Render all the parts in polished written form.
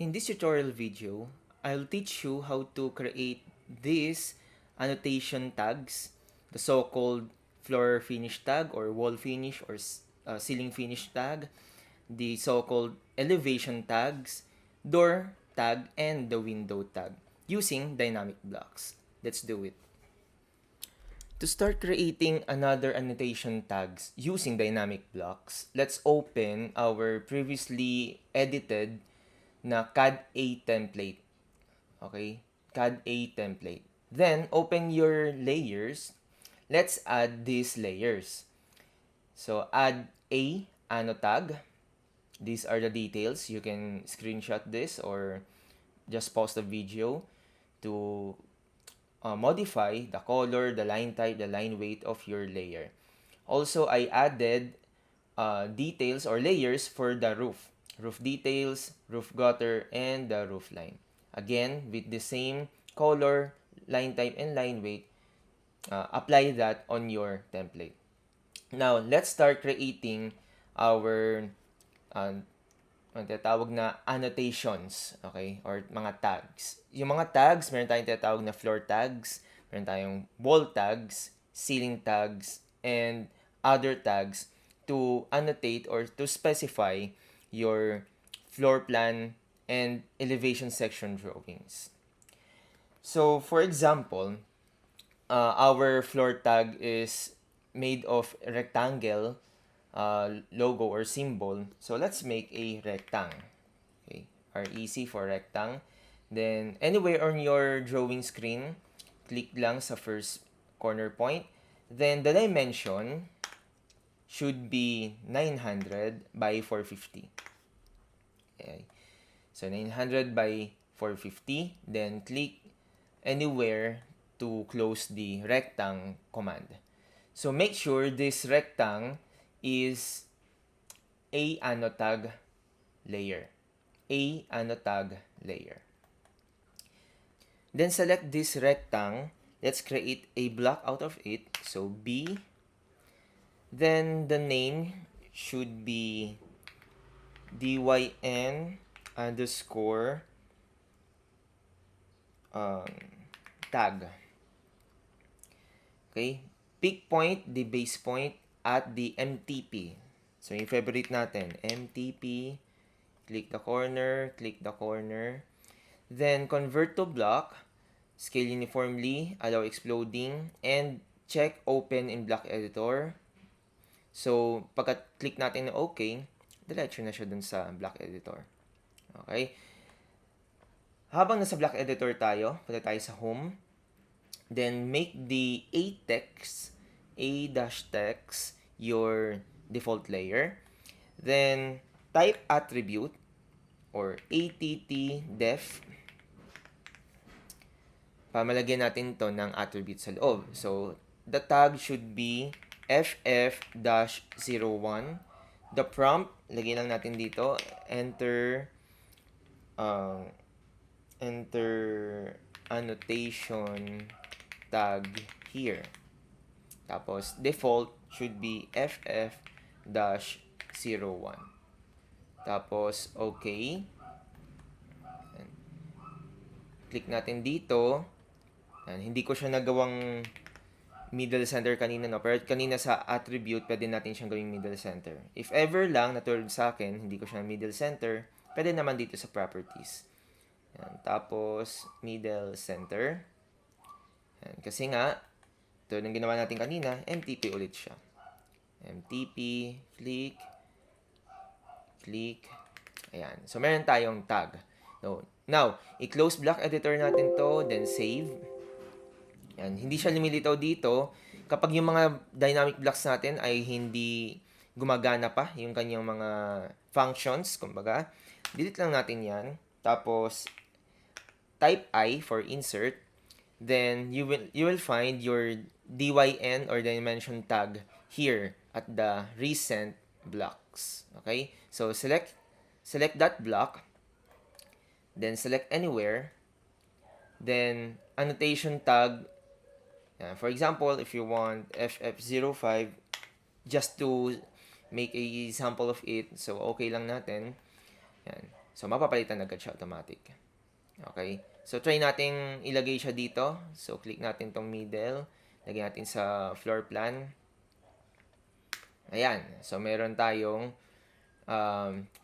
In this tutorial video, I'll teach you how to create these annotation tags, the so-called floor finish tag or wall finish or ceiling finish tag, the so-called elevation tags, door tag, and the window tag using dynamic blocks. Let's do it. To start creating another annotation tags using dynamic blocks, let's open our previously edited na CAD-A template. Okay? CAD-A template. Then, open your layers. Let's add these layers. So, add a ano tag. These are the details. You can screenshot this or just pause the video to modify the color, the line type, the line weight of your layer. Also, I added details or layers for the roof. Roof details, roof gutter, and the roof line. Again, with the same color, line type, and line weight, apply that on your template. Now, let's start creating our ang tinatawag na annotations, okay? Or mga tags. Yung mga tags, meron tayong tinatawag na floor tags, meron tayong wall tags, ceiling tags, and other tags to annotate or to specify your floor plan and elevation section drawings. So, for example, our floor tag is made of rectangle logo or symbol. So let's make a rectang. Okay, REC for rectang. Then anywhere on your drawing screen, click lang sa first corner point. Then the dimension should be 900 by 450. Okay. So 900 by 450. Then click anywhere to close the rectang command. So make sure this rectang is a anotag layer. A anotag layer. Then select this rectang. Let's create a block out of it. So B. Then the name should be dyn underscore tag. Okay? Pick point, the base point, at the MTP. So, yung favorite natin, MTP, click the corner, then convert to block, scale uniformly, allow exploding, and check open in block editor. So, pagka-click natin na OK, diretso na siya dun sa block editor. Okay? Habang nasa block editor tayo, punta tayo sa home, then make the A-text A-text your default layer. Then type attribute or att-def. Pamalagyan natin to ng attribute sa loob. So the tag should be ff-01. The prompt, lagyan lang natin dito, enter annotation tag here. Tapos, default should be ff-01. Tapos, okay. Click natin dito. Hindi ko siya nagawang middle center kanina, no? Pero kanina sa attribute, pwede natin siyang gawing middle center. If ever lang, natulad sa akin, hindi ko siya middle center, pwede naman dito sa properties. Yan. Tapos, middle center. Yan. Kasi nga, ito yung ginawa natin kanina, MTP ulit siya. MTP, click, ayan. So, meron tayong tag. So, now, i-close block editor natin to, then save. Yan. Hindi siya lumilitaw dito. Kapag yung mga dynamic blocks natin ay hindi gumagana pa, yung kanyang mga functions, kumbaga, delete lang natin yan. Tapos, type I for insert. Then, you will find your dyn or dimension tag here at the recent blocks. Okay? So, select that block. Then, select anywhere. Then, annotation tag. For example, if you want FF05, just to make a sample of it, so okay lang natin. Yan. So, mapapalitan agad siya automatic. Okay? So, try natin ilagay siya dito. So, click natin tong middle. Lagyan natin sa floor plan. Ayan. So, meron tayong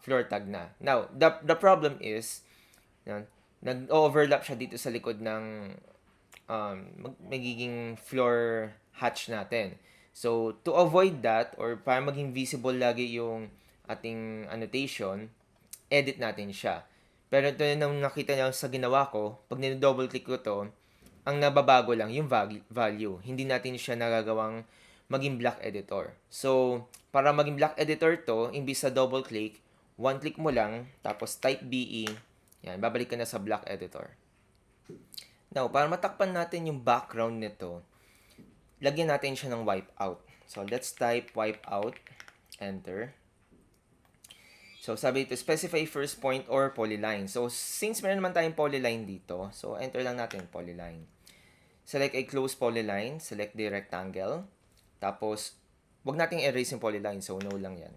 floor tag na. Now, the problem is, yan, nag-overlap siya dito sa likod ng magiging floor hatch natin. So, to avoid that, or para maging visible lagi yung ating annotation, edit natin siya. Pero ito nung nakita niyo sa ginawa ko, pag double click ko to, ang nababago lang yung value. Hindi natin siya nagagawang maging block editor. So, para maging block editor to, imbis sa double click, one click mo lang, tapos type BE, yan, babalik ka na sa block editor. Now, para matakpan natin yung background nito, lagyan natin siya ng wipeout. So, let's type wipeout, enter. So, sabi ito, specify first point or polyline. So, since meron naman tayong polyline dito, so enter lang natin polyline. Select a close polyline, select the rectangle. Tapos, wag nating erase yung polyline, so no lang yan.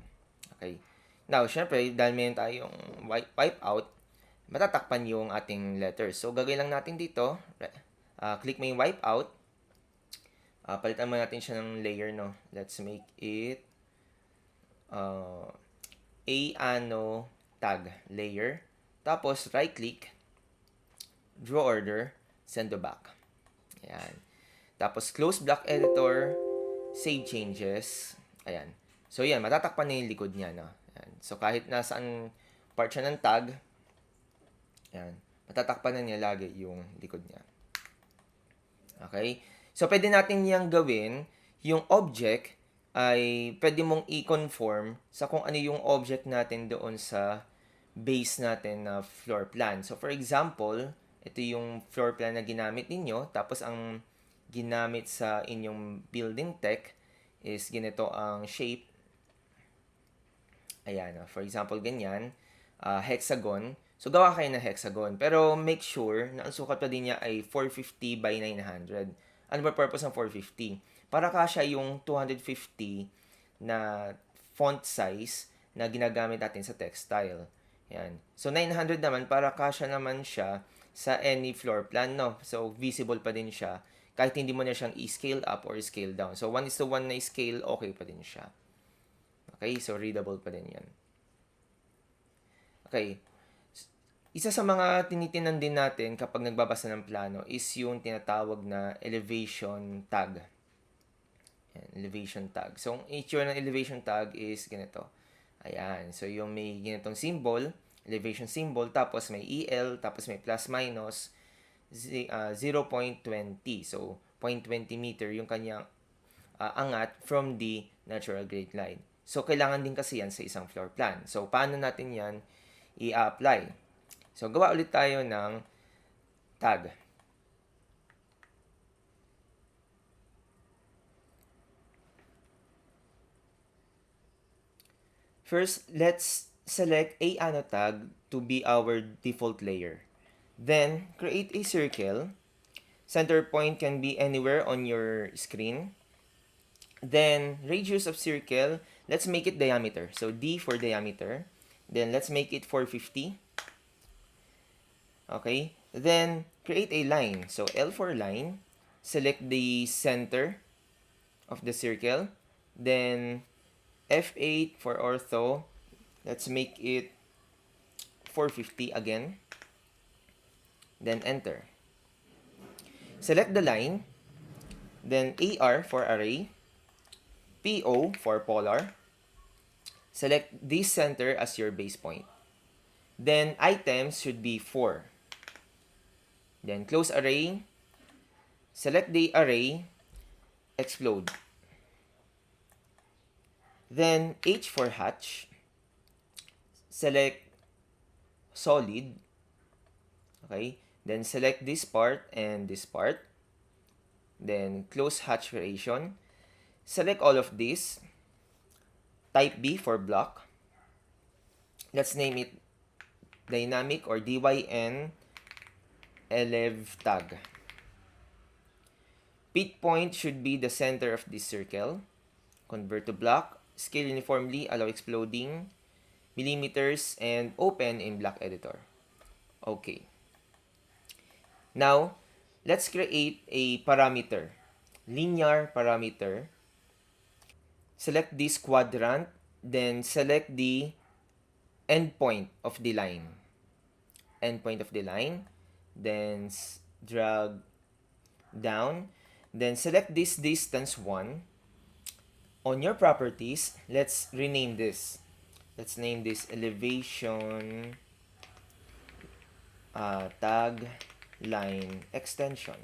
Okay. Now, syempre, dahil meron tayong wipeout, matatakpan yung ating letters. So, gagawin lang natin dito, click mo yung wipeout. Palitan mo natin siya ng layer, no? Let's make it ano tag layer. Tapos, right-click, draw order, send to back. Ayan. Tapos, close block editor, save changes. Ayan. So, yan. Matatakpan na yung likod niya, no? Ayan. So, kahit nasaan part siya ng tag, ayan, matatakpan na niya lagi yung likod niya. Okay? So, pwede natin niyang gawin yung object ay pwede mong i-conform sa kung ano yung object natin doon sa base natin na floor plan. So, for example, ito yung floor plan na ginamit ninyo. Tapos, ang ginamit sa inyong building tech is ganito ang shape. Ayan. For example, ganyan. Hexagon. So, gawa kayo ng hexagon. Pero, make sure na ang sukat pa din niya ay 450 by 900. Ano ba purpose ng 450? Para kasya yung 250 na font size na ginagamit natin sa textile. Yan. So, 900 naman, para kasya naman siya sa any floor plan, no? So, visible pa din siya kahit hindi mo na siyang i-scale up or scale down. So, 1:1 na scale, okay pa din siya. Okay? So, readable pa din yan. Okay. Isa sa mga tinitinan din natin kapag nagbabasa ng plano is yung tinatawag na elevation tag. Yan, elevation tag. So, ang itsura ng elevation tag is ganito. Ayan. So, yung may ganitong symbol, elevation symbol, tapos may EL, tapos may plus minus, 0.20. So, 0.20 meter yung kanyang angat from the natural grade line. So, kailangan din kasi yan sa isang floor plan. So, paano natin yan i-apply? So, gawa ulit tayo ng tag. First, let's select a ano tag to be our default layer. Then, create a circle. Center point can be anywhere on your screen. Then, radius of circle, let's make it diameter. So, D for diameter. Then, let's make it 450. Okay? Then, create a line. So, L for line. Select the center of the circle. Then, F8 for ortho. Let's make it 450 again. Then, enter. Select the line. Then, AR for array. PO for polar. Select this center as your base point. Then, items should be 4. Then, close array. Select the array. Explode. Then, H for hatch. Select solid. Okay. Then, select this part and this part. Then, close hatch creation. Select all of this. Type B for block. Let's name it dynamic or DYN elev tag. Pit point should be the center of this circle. Convert to block. Scale uniformly. Allow exploding. millimeters, and open in block editor. Okay. Now, let's create a parameter, linear parameter. Select this quadrant, then select the endpoint of the line. Endpoint of the line, then drag down, then select this distance 1. On your properties, let's rename this. Let's name this elevation tag line extension.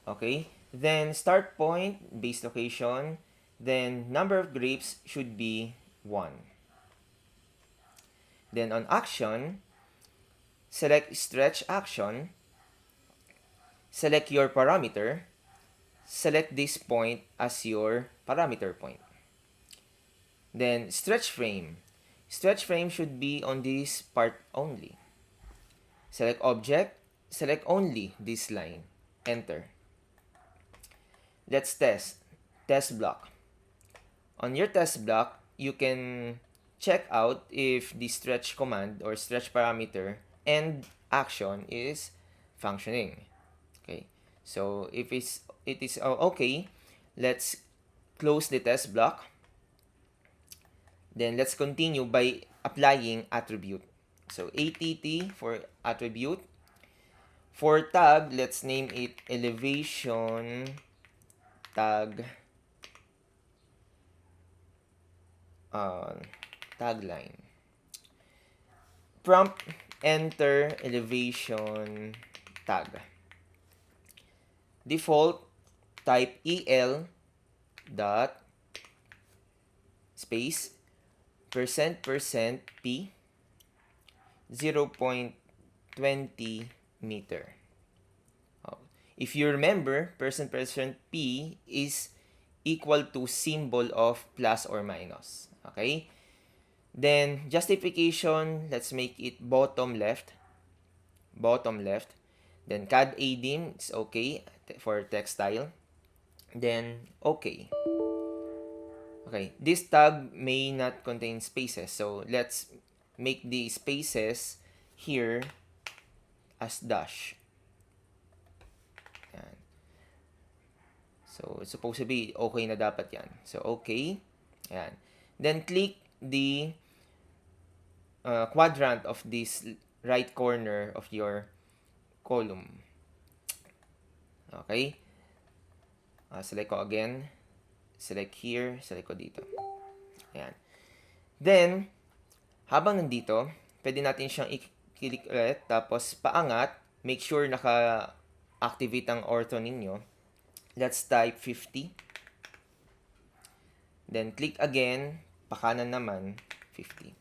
Okay, then start point, base location, then number of grapes should be 1. Then on action, select stretch action, select your parameter, select this point as your parameter point. Then stretch frame. Stretch frame should be on this part only. Select object, select only this line. Enter. Let's test. Test block. On your test block, you can check out if the stretch command or stretch parameter and action is functioning. Okay. So if it is okay, let's close the test block. Then let's continue by applying attribute. So ATT for attribute. For tag, let's name it elevation tag tagline. Prompt, enter elevation tag. Default, type EL dot space %P 0.20 meter. If you remember, %P is equal to symbol of plus or minus. Okay? Then, justification, let's make it bottom left. Bottom left. Then, CAD ADIM, it's okay for textile. Then, okay. Okay, this tag may not contain spaces. So, let's make the spaces here as dash. Yan. So, it's supposed to be okay na dapat yan. So, okay. Yan. Then, click the quadrant of this right corner of your column. Okay. Select ko again. Select here. Select ko dito. Ayan. Then, habang nandito, pwede natin siyang i-click ulit. Tapos, paangat. Make sure naka-activate ang ortho ninyo. Let's type 50. Then, click again. Pakanan naman, 50.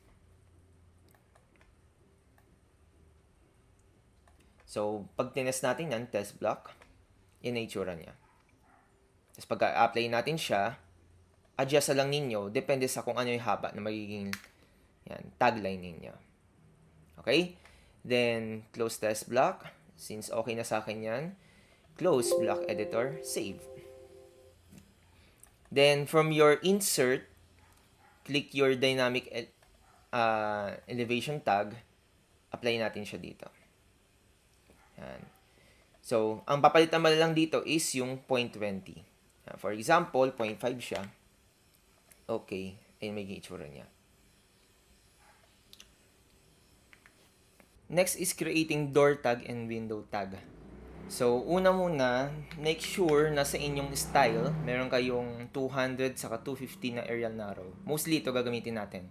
So, pag tinest natin yan, test block, yun ang itsura niya. Tapos pag-apply natin siya, adjust lang ninyo, depende sa kung ano yung haba na magiging tagline ninyo. Okay? Then, close test block. Since okay na sa akin yan, close block editor, save. Then, from your insert, click your dynamic elevation tag, apply natin siya dito. Yan. So, ang papalitan mo lang dito is yung 0.20. For example, 0.5 siya. Okay. Ayun may itsura niya. Next is creating door tag and window tag. So, una muna, make sure na sa inyong style, meron kayong 200 saka 250 na aerial narrow. Mostly ito gagamitin natin.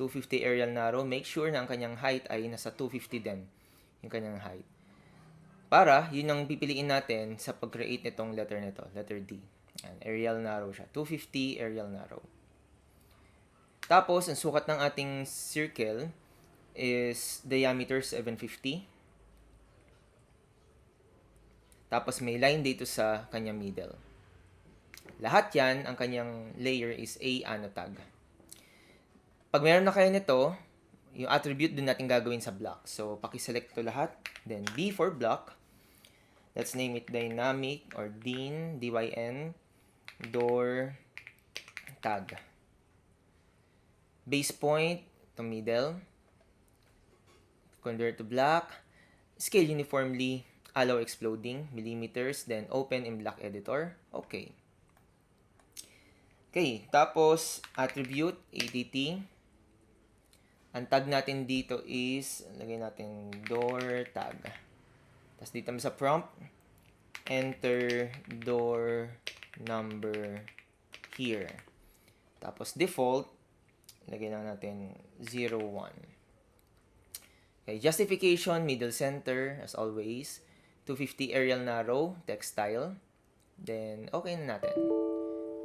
250 aerial narrow, make sure na ang kanyang height ay nasa 250 din. Yung kanyang height. Para, yun ang pipiliin natin sa pag-create nitong letter nito, letter D. Yan, aerial narrow siya. 250 aerial narrow. Tapos, ang sukat ng ating circle is diameter 750. Tapos, may line dito sa kanyang middle. Lahat yan, ang kanyang layer is A anotag. Pag meron na kayo nito, yung attribute din natin gagawin sa block. So, paki-select to lahat. Then, B for block. Let's name it dynamic or dyn, dyn, door tag. Base point to middle. Convert to black. Scale uniformly. Allow exploding, millimeters. Then open in block editor. Okay. Okay, tapos attribute, att. Ang tag natin dito is, lagay natin door tag. Tapos dito sa prompt, enter door number here. Tapos default, lagay lang natin 01. Okay, justification, middle center, as always. 250 Arial narrow, text style. Then, okay na natin.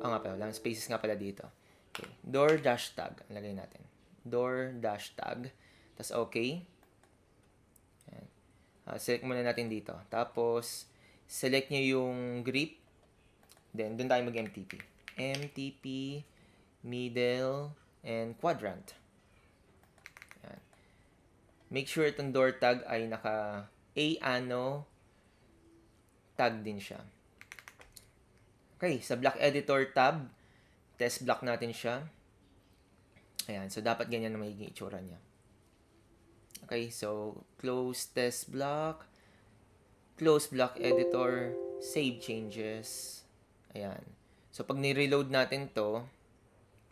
Nga pala, walang spaces nga pala dito. Okay, door dash tag, lagay natin. Door dash tag. Tapos okay. Select muna natin dito. Tapos, select nyo yung grip. Then, dun tayo mag-MTP. MTP, middle, and quadrant. Yan. Make sure itong door tag ay naka ano tag din siya. Okay, sa block editor tab, test block natin siya. Ayan, so dapat ganyan na magiging itsura niya. Okay, so close test block, close block editor, save changes. Ayan. So pag ni-reload natin to,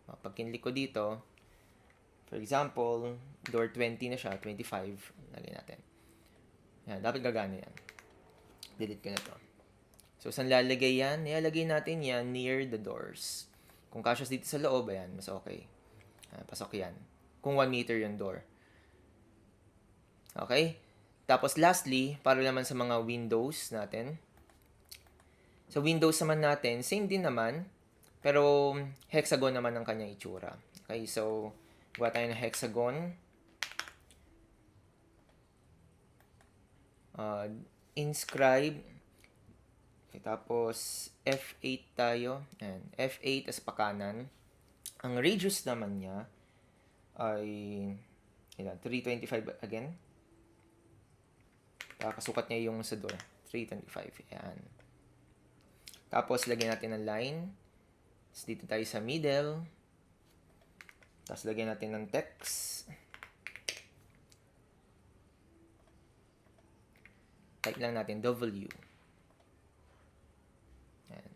pag kinlik ko dito, for example, door 20 na siya, 25, lagay natin. Ayan, dapat gagana yan. Delete ko na to. So, saan lalagay yan? Ilalagay natin yan near the doors. Kung kasya dito sa loob, ayan, mas okay. Pasok yan. Kung 1 meter yung door. Okay? Tapos lastly, para naman sa mga windows natin. Sa windows naman natin, same din naman. Pero hexagon naman ang kanyang itsura. Okay, so gawa tayo ng hexagon. Inscribe. Okay, tapos F8 tayo. Ayan, F8 as pakanan. Ang radius naman niya ay 325 again. Kasukat niya yung sa door. 325. Ayan. Tapos, lagyan natin ng line. Tapos, dito tayo sa middle. Tapos, lagyan natin ng text. Type lang natin W. Ayan.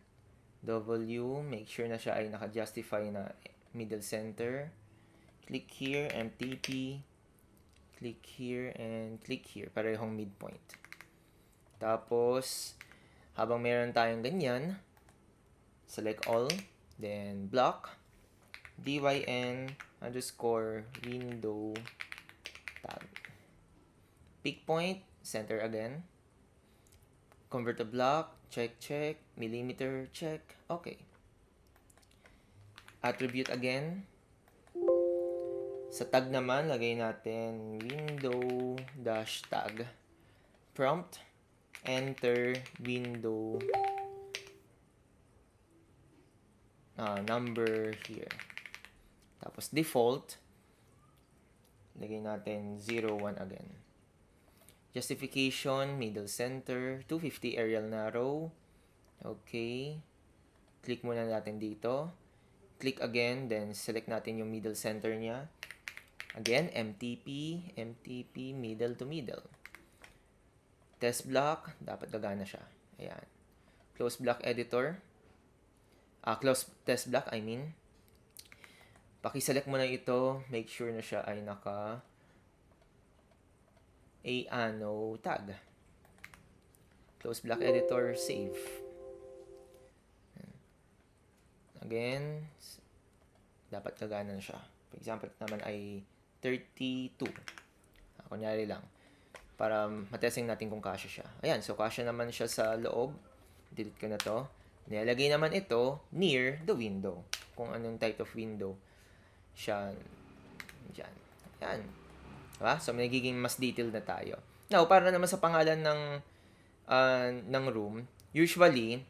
W. Make sure na siya ay naka-justify na middle center. Click here, MTP. Click here, and click here. Parehong midpoint. Tapos, habang meron tayong ganyan, select all, then block, dyn underscore window tab. Pick point, center again. Convert to block, check, millimeter, check, okay. Attribute again. Sa tag naman, lagay natin window dash tag. Prompt, enter window number here. Tapos default, lagay natin 01 again. Justification, middle center, 250 Arial narrow. Okay. Click muna natin dito. Click again, then select natin yung middle center niya. Again, MTP, middle to middle. Test block, dapat gagana siya. Ayan. Close block editor. Close test block, I mean. Paki-select mo na ito. Make sure na siya ay naka ano tag. Close block editor, save. Again, dapat gagana na siya. For example, naman ay 32. Kunyari lang. Para matesting natin kung kasya siya. Ayan, so kasya naman siya sa loob. Delete ko na to. Nilalagay naman ito near the window. Kung anong type of window siya dyan. Ayan. Diba? So, nagiging mas detailed na tayo. Now, para naman sa pangalan ng room, usually,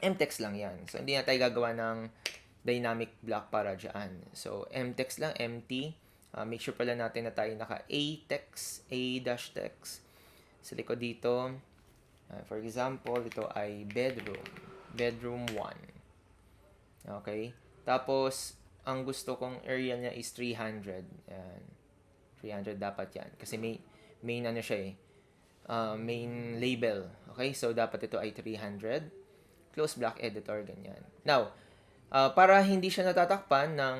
mtext lang yan. So, hindi na tayo gagawa ng dynamic block para dyan. So, mtext lang, empty. Make sure pala natin na tayo naka A-text, A-text. Select ko dito. For example, ito ay bedroom. Bedroom 1. Okay? Tapos, ang gusto kong area niya is 300. Ayan. 300 dapat yan. Kasi main ano siya eh. Main label. Okay? So, dapat ito ay 300. Close block editor, ganyan. Now, para hindi siya natatakpan ng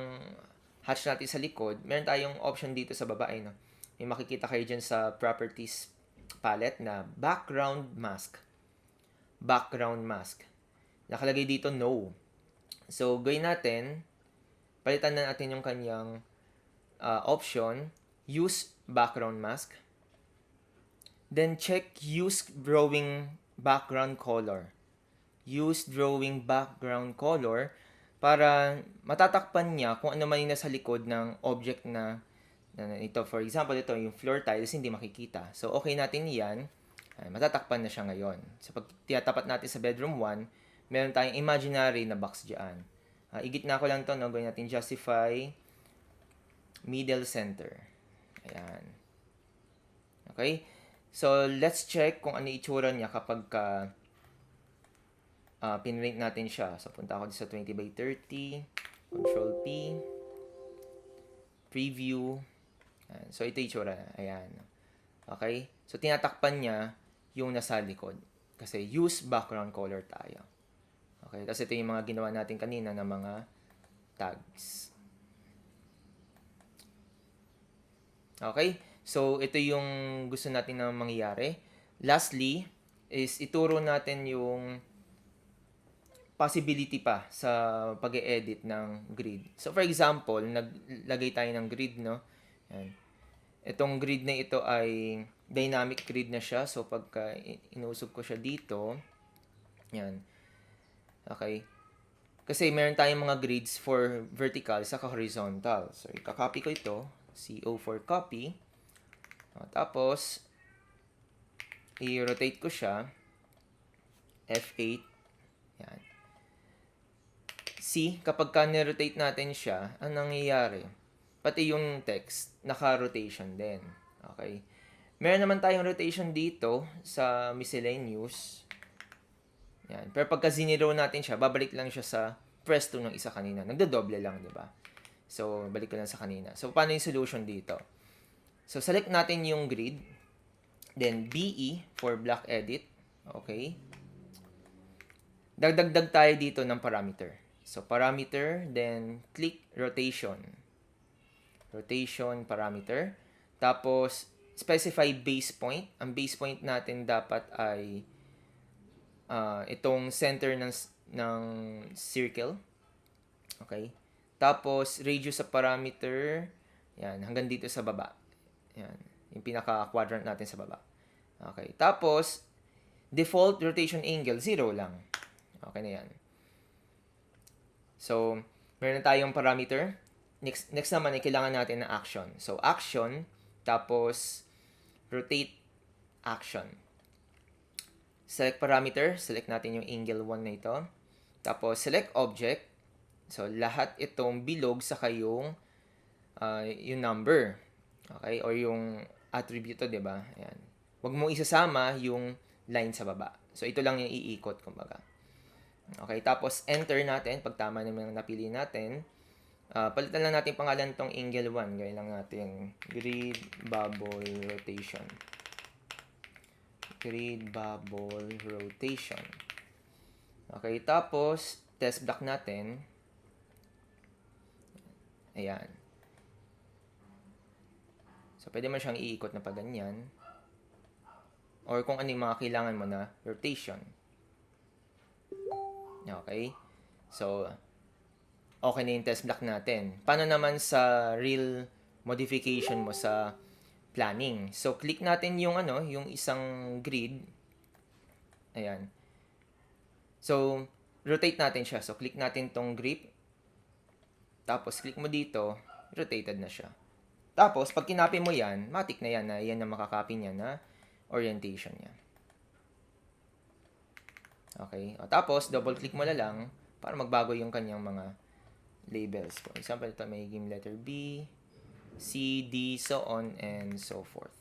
hatch natin sa likod, meron tayong option dito sa baba, no? May makikita kayo dyan sa properties palette na background mask. Background mask. Nakalagay dito no. So, gawin natin, palitan na natin yung kanyang option, use background mask. Then, check use drawing background color. Use drawing background color para matatakpan niya kung ano man yung nasa likod ng object na ito. For example, ito yung floor tiles, hindi makikita. So, okay natin yan. Matatakpan na siya ngayon. So, pag tiyatapat natin sa bedroom 1, meron tayong imaginary na box dyan. Igitna ko lang to, no? Gawin natin justify middle center. Ayan. Okay? So, let's check kung ano itsura niya kapag pinrint natin siya. So, punta ako sa 20 by 30. Control P. Preview. Ayan. So, ito itsura. Ayan. Okay? So, tinatakpan niya yung nasa likod. Kasi use background color tayo. Okay? Tapos ito yung mga ginawa natin kanina na mga tags. Okay? So, ito yung gusto natin na mangyari. Lastly, is ituro natin yung possibility pa sa pag-edit ng grid. So, for example, naglagay tayo ng grid, no? Yan. Itong grid na ito ay dynamic grid na siya. So, pagka inusog ko siya dito, yan. Okay. Kasi meron tayong mga grids for vertical saka horizontal. So, ikakopy ko ito. CO for copy. Tapos, i-rotate ko siya. F8. Yan. See, kapag ka-rotate natin siya, anong nangyayari? Pati yung text, naka-rotation din. Okay? Meron naman tayong rotation dito sa miscellaneous. Yan. Pero pagka zinero natin siya, babalik lang siya sa presto ng isa kanina. Nagdodoble lang, di ba? So, balik ko lang sa kanina. So, paano yung solution dito? So, select natin yung grid. Then, BE for block edit. Okay? Dagdag tayo dito ng parameter. So, parameter, then click rotation. Rotation parameter. Tapos, specify base point. Ang base point natin dapat ay itong center ng circle. Okay? Tapos, radius sa parameter. Yan, hanggang dito sa baba. Yan, yung pinaka-quadrant natin sa baba. Okay. Tapos, default rotation angle, 0 lang. Okay na yan. So, meron tayong parameter. Next naman ay kailangan natin ng action. So, action, tapos rotate action. Select parameter, select natin yung angle 1 na ito. Tapos, select object. So, lahat itong bilog sa yung number. Okay? Or yung attribute to, diba? Ayan. Huwag mong isasama yung line sa baba. So, ito lang yung iikot, kumbaga. Okay, tapos enter natin pag tama naman ang napili natin. Palitan lang natin pangalan tong angle 1. Gawin lang natin grid bubble rotation. Grid bubble rotation. Okay, tapos test block natin. Ayan. So, pwede mo siyang iikot na pa ganyan. Or kung ano yung mga kailangan mo na rotation. Okay? So, okay na yung test block natin. Paano naman sa real modification mo sa planning? So, click natin yung yung isang grid. Ayan. So, rotate natin siya. So, click natin tong grip. Tapos, click mo dito, rotated na siya. Tapos, pag kinopy mo yan, matik na yan na yan ang makakopy niya na orientation niya. Okay. Tapos, double-click mo na lang para magbago yung kanyang mga labels. For example, ito may game letter B, C, D, so on, and so forth.